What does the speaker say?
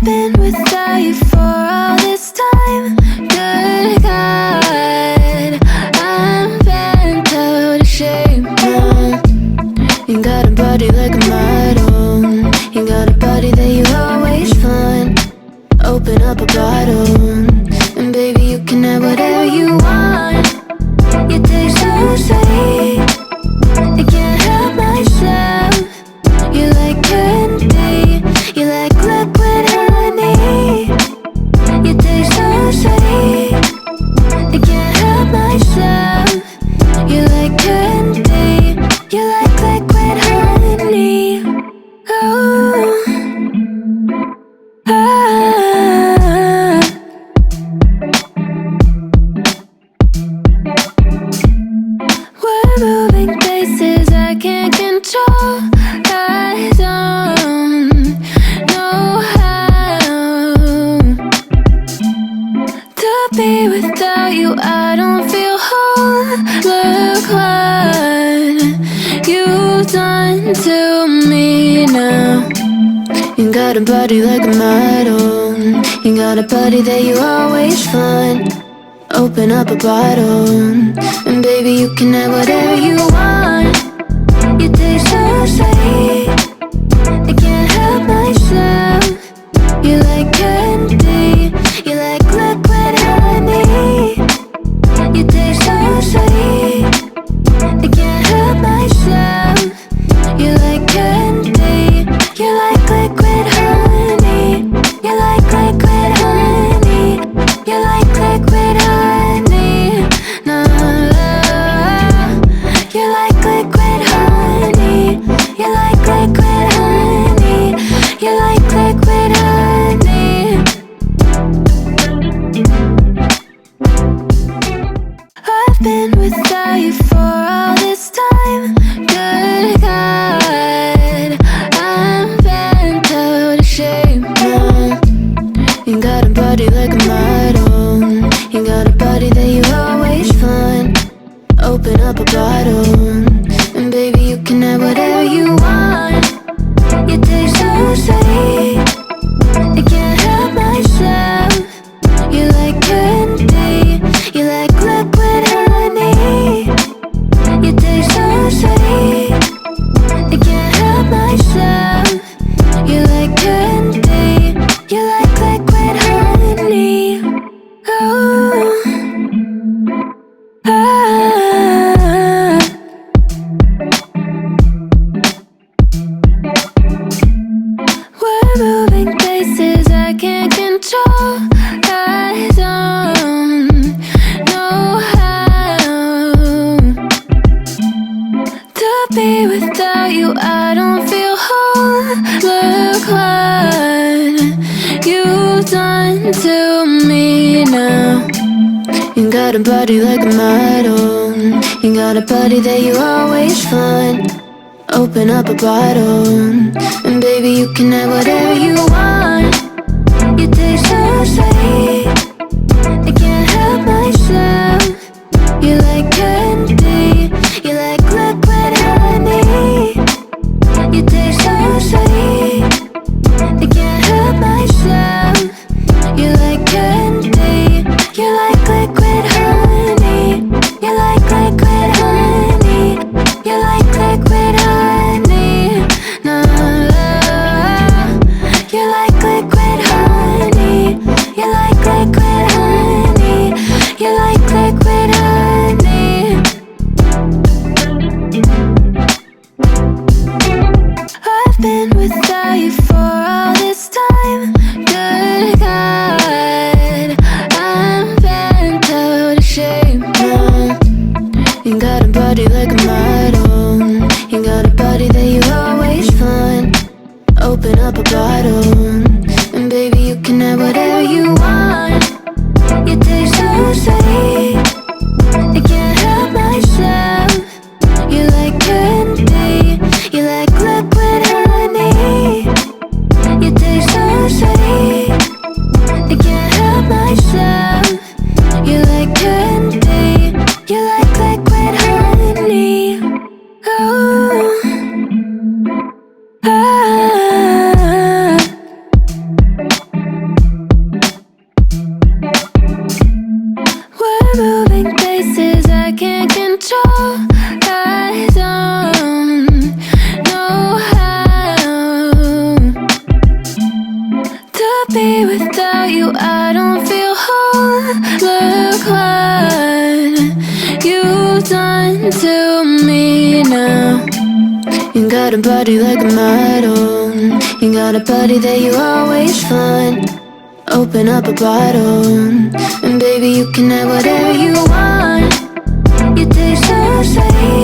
I've been without you for all this time. Good God, I'm bent out of shape now. You got a body like a model. You got a body that you always find. Open up a bottle, and baby you can have whatever you want. You taste so sweet, I can't help myself. You like candy, you like liquid honey. You taste so sweet, I can't help myself. You like candy, you like liquid honey. Oh, ah. We're moving places I can't control. I don't know how to be without you. I don't feel whole. Look what you've done to me now. You got a body like a model. You got a body that you always find. Open up a bottle, and baby you can have whatever you want. You taste so sweet, I can't help myself. You like candy, you like liquid honey. You taste so sweet, I can't help myself. You like candy, you like liquid honey. You like liquid honey. You like liquid honey. No, you like liquid honey. You like liquid honey. You like liquid honey. I've been without you for all this time. Good God, I'm bent out of shape now. You got a body like a model. You got a body that you always find. Open up a bottle, and baby you can have whatever you want. You taste so sweet, I can't help myself. You like candy, you like liquid honey. You taste so sweet, I can't help myself. You like candy, you like liquid honey. Oh, ah. We're moving places I can't control. I don't know how to be without you. I don't feel whole. Look what you've done to me now. You got a body like a model. You got a body that you always find. Open up a bottle, and baby you can have whatever you want. You taste so sweet, I can't help myself. You like candy, you like liquid honey. You taste so sweet, I can't help myself. You like candy, you like liquid honey. You like liquid honey. You like liquid honey. No, you like liquid honey. You like liquid honey. You like liquid honey. I've been without you for all this time. Good God, I'm bent out of shape now. You got a body like a model. You got a body that you always find. Open up a bottle, and baby you can have whatever you want. You taste so sweet, I can't help myself. You like candy, you like liquid honey. You taste so sweet, I can't help myself. You like candy, you like liquid honey. Oh, ah. to me now. You got a body like a model. You got a body that you always find. Open up a bottle, and baby you can have whatever you want. You taste so sweet,